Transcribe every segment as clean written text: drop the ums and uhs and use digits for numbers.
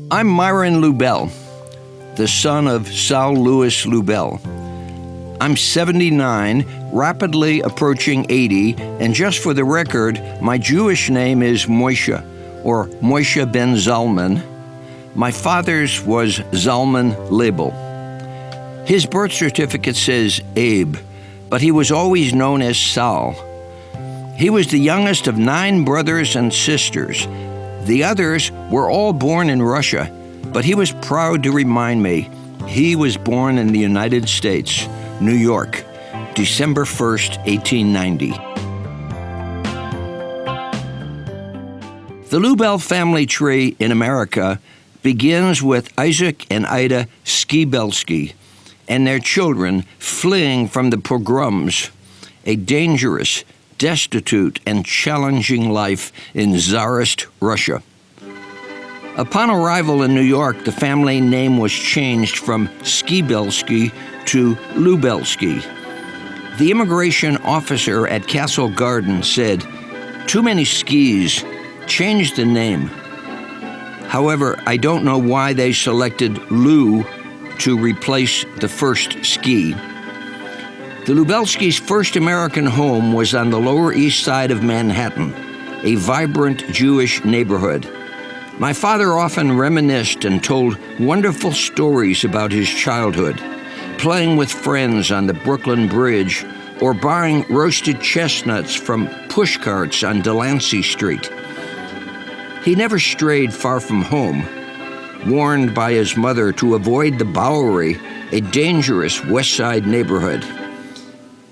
I'm Myron Lubell, the son of Saul Louis Lubell. I'm 79, rapidly approaching 80, and just for the record, my Jewish name is Moshe, or Moshe ben Zalman. My father's was Zalman Lubell. His birth certificate says Abe, but he was always known as Saul. He was the youngest of 9 brothers and sisters. The others were all born in Russia, but he was proud to remind me he was born in the United States, New York, December 1st, 1890. The Lubell family tree in America begins with Isaac and Ida Skibelsky and their children fleeing from the pogroms, a dangerous, destitute, and challenging life in Tsarist Russia. Upon arrival in New York, the family name was changed from Skibelsky to Lubelsky. The immigration officer at Castle Garden said, "Too many skis, change the name." However, I don't know why they selected Lou to replace the first ski. The Lubelskys' first American home was on the Lower East Side of Manhattan, a vibrant Jewish neighborhood. My father often reminisced and told wonderful stories about his childhood, playing with friends on the Brooklyn Bridge or buying roasted chestnuts from pushcarts on Delancey Street. He never strayed far from home, warned by his mother to avoid the Bowery, a dangerous West Side neighborhood.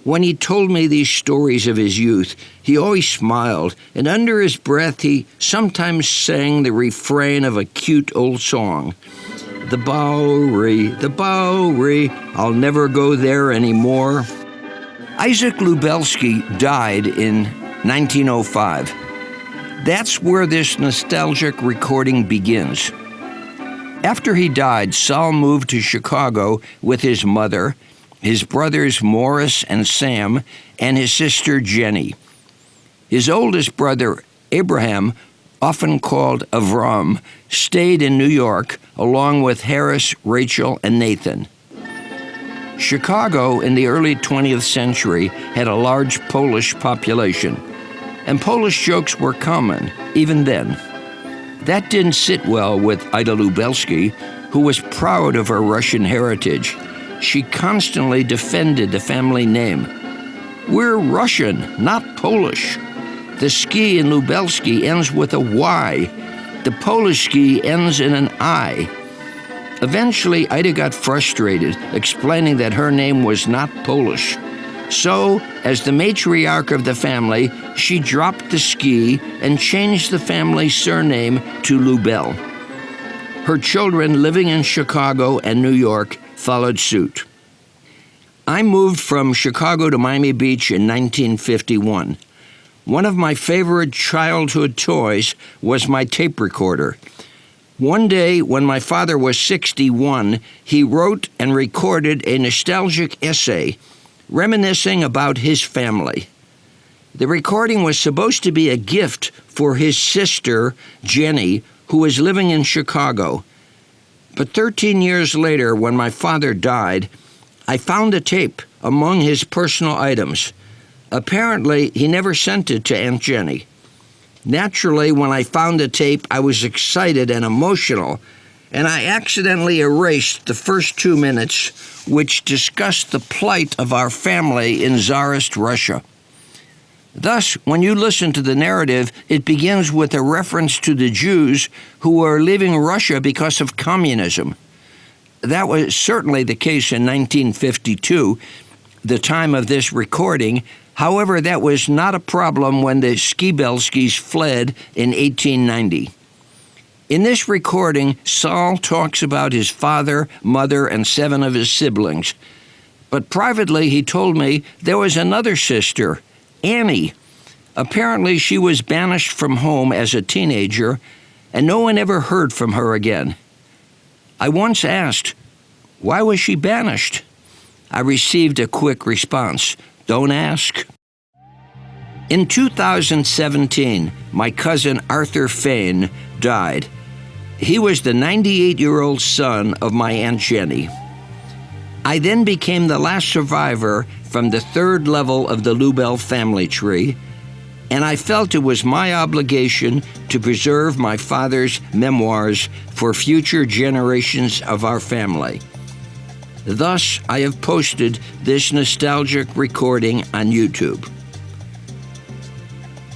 When he told me these stories of his youth, he always smiled, and under his breath he sometimes sang the refrain of a cute old song. The Bowery, I'll never go there anymore. Isaac Lubelsky died in 1905. That's where this nostalgic recording begins. After he died, Saul moved to Chicago with his mother, his brothers Morris and Sam, and his sister Jenny. His oldest brother, Abraham, often called Avram, stayed in New York along with Harris, Rachel, and Nathan. Chicago in the early 20th century had a large Polish population, and Polish jokes were common, even then. That didn't sit well with Ida Lubelsky, who was proud of her Russian heritage. She constantly defended the family name. "We're Russian, not Polish. The ski in Lubelsky ends with a Y. The Polish ski ends in an I." Eventually, Ida got frustrated, explaining that her name was not Polish. So, as the matriarch of the family, she dropped the ski and changed the family surname to Lubell. Her children living in Chicago and New York followed suit. I moved from Chicago to Miami Beach in 1951. One of my favorite childhood toys was my tape recorder. One day, when my father was 61, he wrote and recorded a nostalgic essay reminiscing about his family. The recording was supposed to be a gift for his sister, Jenny, who was living in Chicago. But 13 years later, when my father died, I found a tape among his personal items. Apparently, he never sent it to Aunt Jenny. Naturally, when I found the tape, I was excited and emotional, and I accidentally erased the first 2 minutes, which discussed the plight of our family in Tsarist Russia. Thus, when you listen to the narrative, it begins with a reference to the Jews who were leaving Russia because of communism. That was certainly the case in 1952, the time of this recording. However, that was not a problem when the Skibelskys fled in 1890. In this recording, Saul talks about his father, mother, and 7 of his siblings. But privately, he told me there was another sister, Annie. Apparently, she was banished from home as a teenager, and no one ever heard from her again. I once asked, "Why was she banished?" I received a quick response, "Don't ask." In 2017, my cousin Arthur Fain died. He was the 98-year-old son of my Aunt Jenny. I then became the last survivor from the third level of the Lubell family tree, and I felt it was my obligation to preserve my father's memoirs for future generations of our family. Thus, I have posted this nostalgic recording on YouTube.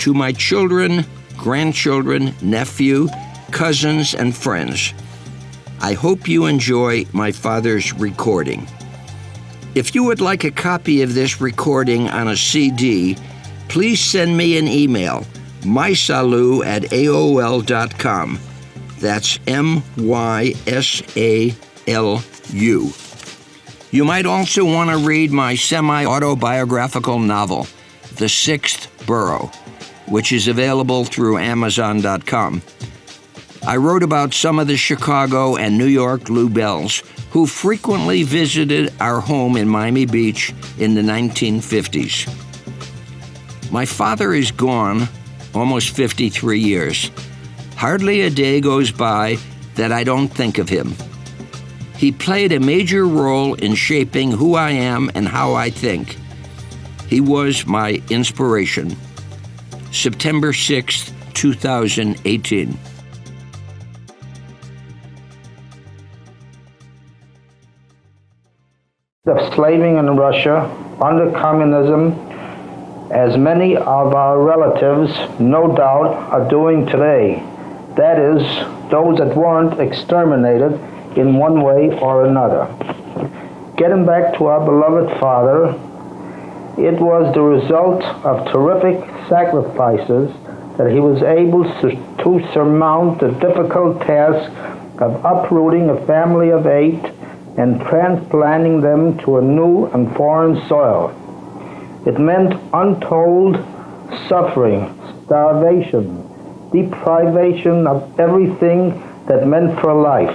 To my children, grandchildren, nephew, cousins, and friends, I hope you enjoy my father's recording. If you would like a copy of this recording on a CD, please send me an email, mysalu@aol.com. That's MYSALU. You might also want to read my semi-autobiographical novel, The Sixth Borough, which is available through Amazon.com. I wrote about some of the Chicago and New York Lubells who frequently visited our home in Miami Beach in the 1950s. My father is gone almost 53 years. Hardly a day goes by that I don't think of him. He played a major role in shaping who I am and how I think. He was my inspiration. September 6, 2018. Of slaving in Russia under communism, as many of our relatives no doubt are doing today. That is, those that weren't exterminated in one way or another. Getting back to our beloved father, it was the result of terrific sacrifices that he was able to surmount the difficult task of uprooting a family of 8 and transplanting them to a new and foreign soil. It meant untold suffering, starvation, deprivation of everything that meant for life.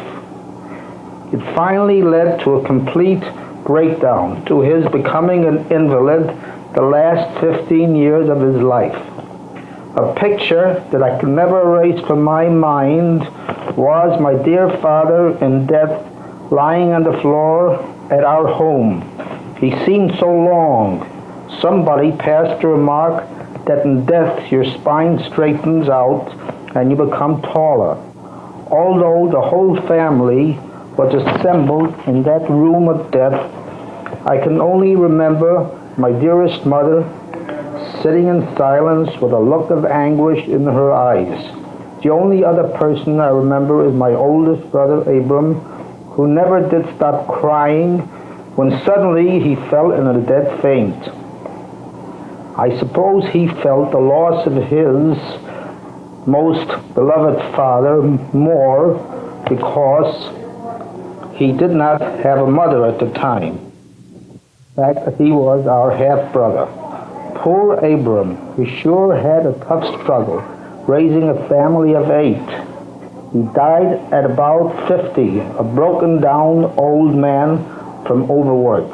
It finally led to a complete breakdown, to his becoming an invalid the last 15 years of his life. A picture that I could never erase from my mind was my dear father in death, lying on the floor at our home. He seemed so long. Somebody passed the remark that in death your spine straightens out and you become taller. Although the whole family was assembled in that room of death, I can only remember my dearest mother sitting in silence with a look of anguish in her eyes. The only other person I remember is my oldest brother Abram, who never did stop crying when suddenly he fell in a dead faint. I suppose he felt the loss of his most beloved father more because he did not have a mother at the time. In fact, he was our half-brother. Poor Abram, he sure had a tough struggle raising a family of 8. He died at about 50, a broken-down old man from overwork.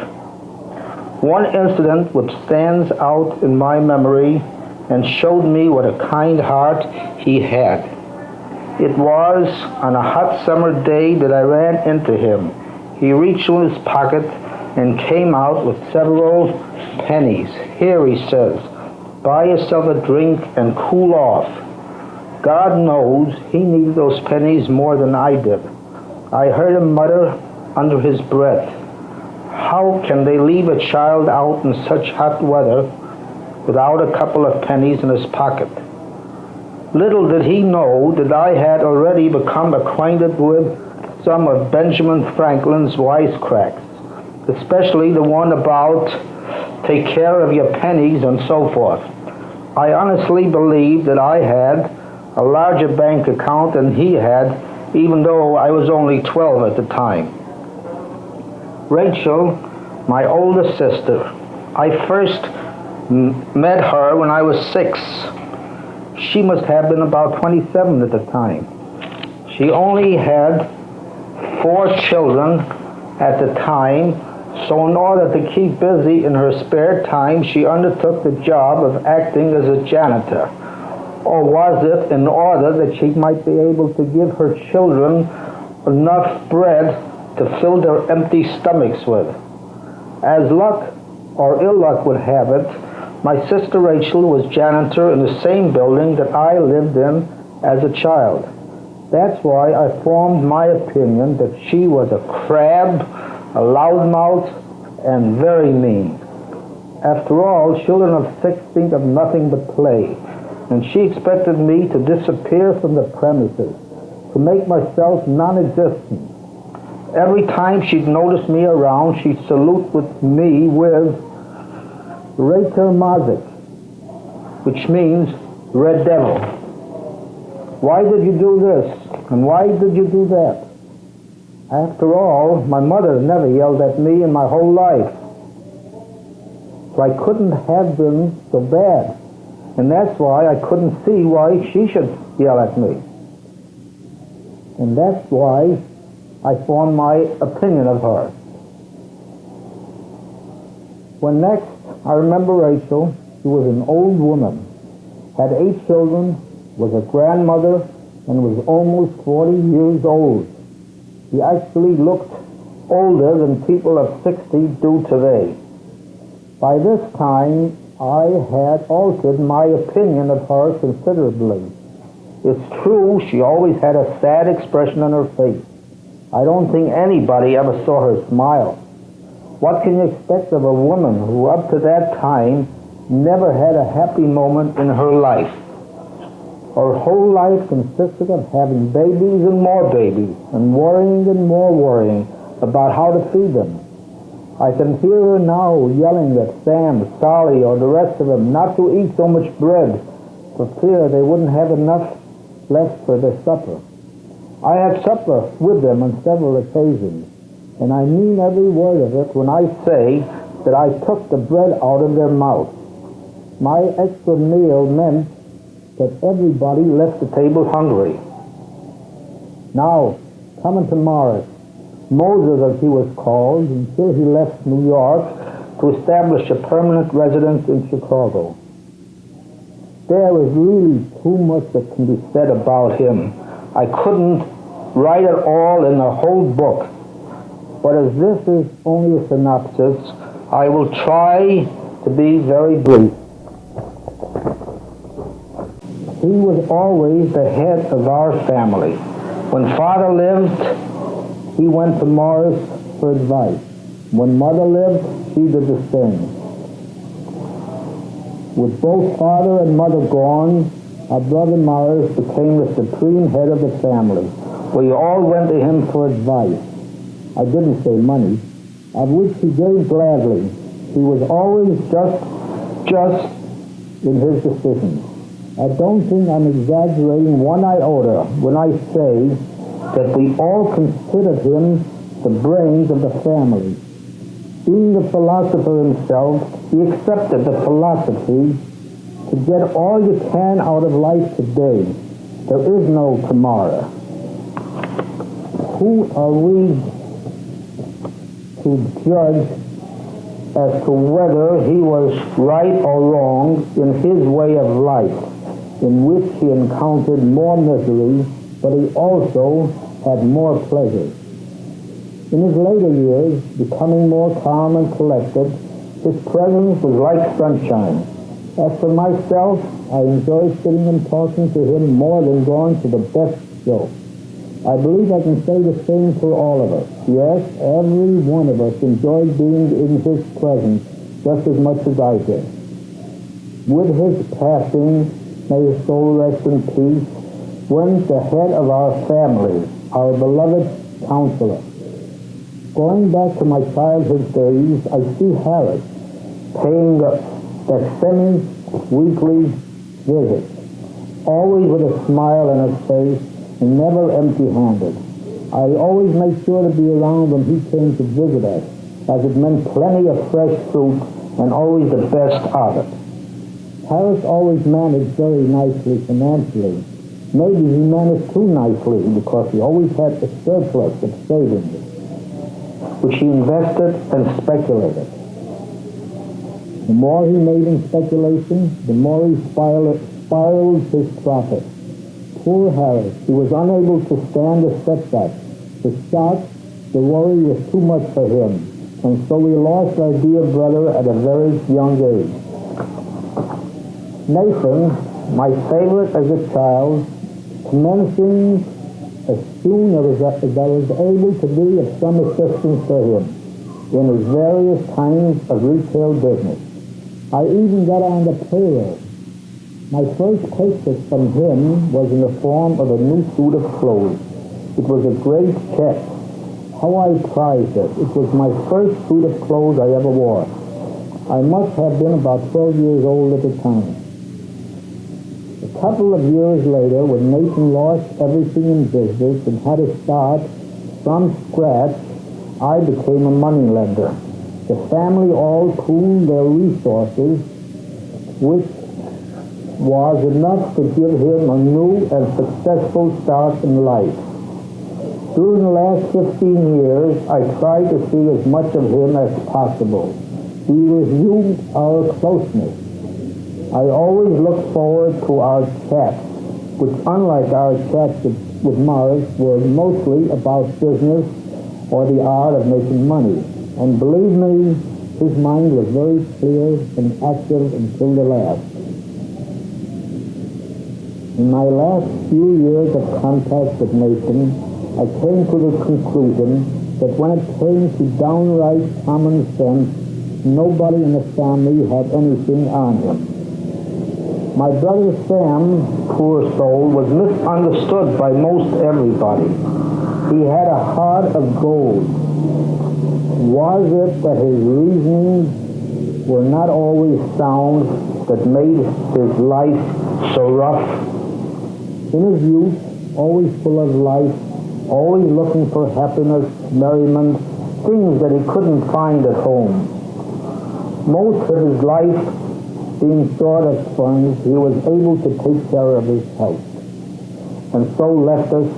One incident which stands out in my memory and showed me what a kind heart he had. It was on a hot summer day that I ran into him. He reached in his pocket and came out with several pennies. Here, he says, buy yourself a drink and cool off. God knows he needed those pennies more than I did. I heard him mutter under his breath, how can they leave a child out in such hot weather without a couple of pennies in his pocket? Little did he know that I had already become acquainted with some of Benjamin Franklin's wisecracks, especially the one about take care of your pennies and so forth. I honestly believe that I had a larger bank account than he had, even though I was only 12 at the time. Rachel, my older sister, I first met her when I was 6. She must have been about 27 at the time. She only had 4 children at the time, so in order to keep busy in her spare time, she undertook the job of acting as a janitor. Or was it in order that she might be able to give her children enough bread to fill their empty stomachs with? As luck or ill luck would have it, my sister Rachel was janitor in the same building that I lived in as a child. That's why I formed my opinion that she was a crab, a loudmouth, and very mean. After all, children of 6 think of nothing but play, and she expected me to disappear from the premises, to make myself non-existent. Every time she'd notice me around, she'd salute with me with Reiter Mazik, which means Red Devil. Why did you do this? And why did you do that? After all, my mother never yelled at me in my whole life. So I couldn't have been so bad. And that's why I couldn't see why she should yell at me. And that's why I formed my opinion of her. When next I remember Rachel, she was an old woman, had 8 children, was a grandmother, and was almost 40 years old. She actually looked older than people of 60 do today. By this time, I had altered my opinion of her considerably. It's true, she always had a sad expression on her face. I don't think anybody ever saw her smile. What can you expect of a woman who up to that time never had a happy moment in her life? Her whole life consisted of having babies and more babies, and worrying and more worrying about how to feed them. I can hear her now yelling at Sam, Sally, or the rest of them not to eat so much bread for fear they wouldn't have enough left for their supper. I had supper with them on several occasions, and I mean every word of it when I say that I took the bread out of their mouth. My extra meal meant that everybody left the table hungry. Now, coming to Morris, Moses, as he was called, until he left New York to establish a permanent residence in Chicago. There is really too much that can be said about him. I couldn't write it all in the whole book. But as this is only a synopsis, I will try to be very brief. He was always the head of our family. When Father lived, he went to Morris for advice. When Mother lived, she did the same. With both Father and Mother gone, our brother Morris became the supreme head of the family. We all went to him for advice. I didn't say money, of which he gave gladly. He was always just in his decisions. I don't think I'm exaggerating one iota when I say that we all considered him the brains of the family. Being the philosopher himself, he accepted the philosophy to get all you can out of life today. There is no tomorrow. Who are we to judge as to whether he was right or wrong in his way of life, in which he encountered more misery, but he also had more pleasure. In his later years, becoming more calm and collected, his presence was like sunshine. As for myself, I enjoyed sitting and talking to him more than going to the best show. I believe I can say the same for all of us. Yes, every one of us enjoyed being in his presence just as much as I did. With his passing, may his soul rest in peace, went the head of our family, our beloved counselor. Going back to my childhood days, I see Harris paying that semi-weekly visit, always with a smile on his face and never empty-handed. I always made sure to be around when he came to visit us, as it meant plenty of fresh fruit and always the best of it. Harris always managed very nicely financially. Maybe he managed too nicely because he always had a surplus of savings, which he invested and speculated. The more he made in speculation, the more he spiraled his profit. Poor Harris, he was unable to stand the setback. The shock, the worry was too much for him, and so we lost our dear brother at a very young age. Nathan, my favorite as a child, commencing as soon as I was able to be of some assistance to him in his various kinds of retail business. I even got on the payroll. My first purchase from him was in the form of a new suit of clothes. It was a great check. How I prized it. It was my first suit of clothes I ever wore. I must have been about 12 years old at the time. A couple of years later, when Nathan lost everything in business and had to start from scratch, I became a moneylender. The family all pooled their resources, which was enough to give him a new and successful start in life. During the last 15 years, I tried to see as much of him as possible. We resumed our closeness. I always looked forward to our chats, which, unlike our chats with Morris, were mostly about business or the art of making money. And believe me, his mind was very clear and active until the last. In my last few years of contact with Nathan, I came to the conclusion that when it came to downright common sense, nobody in the family had anything on him. My brother Sam, poor soul, was misunderstood by most everybody. He had a heart of gold. Was it that his reasonings were not always sound that made his life so rough? In his youth, always full of life, always looking for happiness, merriment, things that he couldn't find at home. Most of his life being short of funds, he was able to take care of his health, and so left us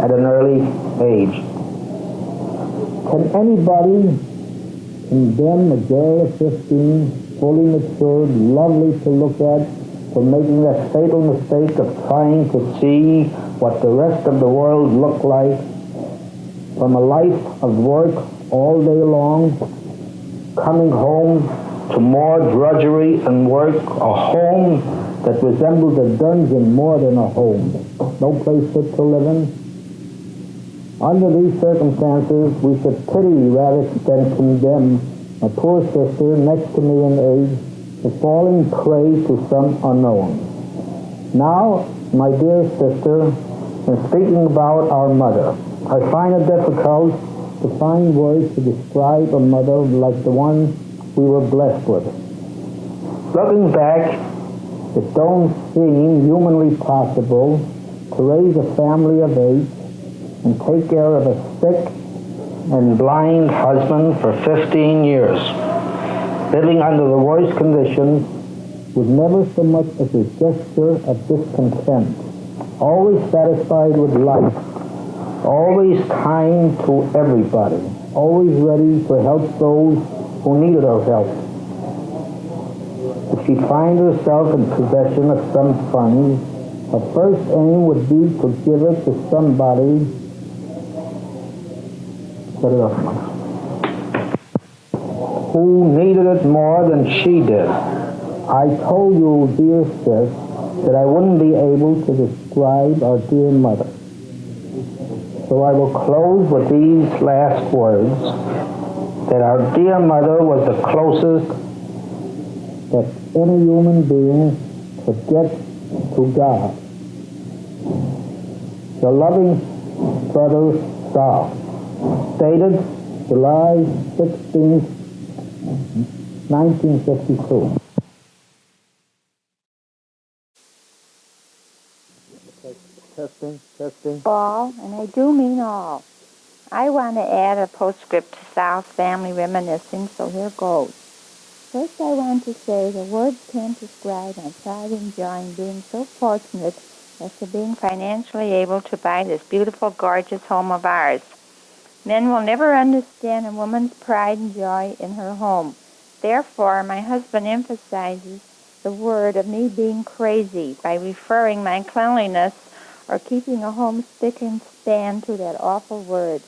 at an early age. Can anybody condemn a girl of 15, fully matured, lovely to look at, for making that fatal mistake of trying to see what the rest of the world looked like, from a life of work all day long, coming home to more drudgery and work, a home that resembled a dungeon more than a home, no place fit to live in? Under these circumstances, we should pity rather than condemn a poor sister next to me in age for falling prey to some unknown. Now, my dear sister, in speaking about our mother, I find it difficult to find words to describe a mother like the one we were blessed with. Looking back, it don't seem humanly possible to raise a family of 8 and take care of a sick and blind husband for 15 years, living under the worst conditions, with never so much as a gesture of discontent, always satisfied with life, always kind to everybody, always ready to help those who needed our help. If she find herself in possession of some funds, her first aim would be to give it to somebody who needed it more than she did. I told you, dear sis, that I wouldn't be able to describe our dear mother. So I will close with these last words, that our dear mother was the closest that any human being could get to God. Your loving brother, Sal. Dated July 16th, 1952. Testing. All, and I do mean all. I want to add a postscript to Sal's family reminiscing, so here goes. First, I want to say the words can't describe my pride and joy in being so fortunate as to being financially able to buy this beautiful, gorgeous home of ours. Men will never understand a woman's pride and joy in her home. Therefore, my husband emphasizes the word of me being crazy by referring my cleanliness or keeping a home spick and span to that awful word.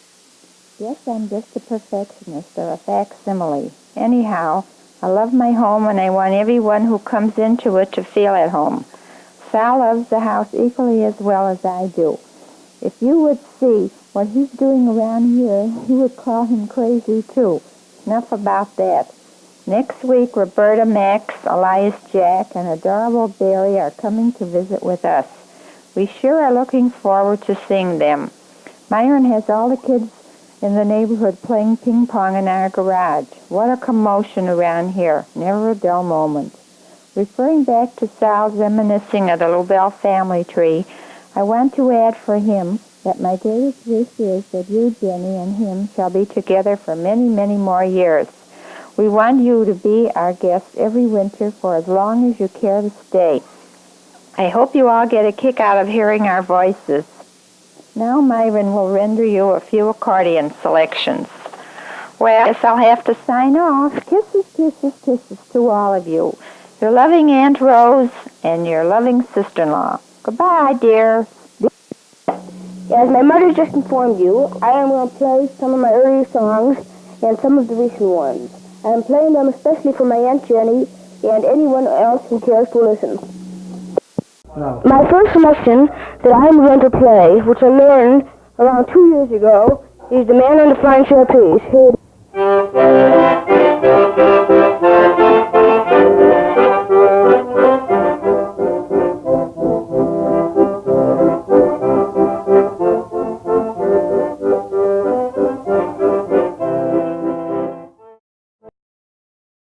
Yes, I'm just a perfectionist or a facsimile. Anyhow, I love my home and I want everyone who comes into it to feel at home. Sal loves the house equally as well as I do. If you would see what he's doing around here, you would call him crazy too. Enough about that. Next week, Roberta, Max, Elias, Jack, and adorable Barry are coming to visit with us. We sure are looking forward to seeing them. Myron has all the kids in the neighborhood playing ping pong in our garage. What a commotion around here. Never a dull moment. Referring back to Sal's reminiscing of the Lubell family tree, I want to add for him that my greatest wish is that you, Jenny, and him shall be together for many, many more years. We want you to be our guest every winter for as long as you care to stay. I hope you all get a kick out of hearing our voices. Now Myron will render you a few accordion selections. Well, I guess I'll have to sign off. Kisses, kisses, kisses to all of you. Your loving Aunt Rose and your loving sister-in-law. Goodbye, dear. As my mother just informed you, I am going to play some of my earlier songs and some of the recent ones. I am playing them especially for my Aunt Jenny and anyone else who cares to listen. No. My first selection that I am going to play, which I learned around 2 years ago, is The Man on the Flying Trapeze.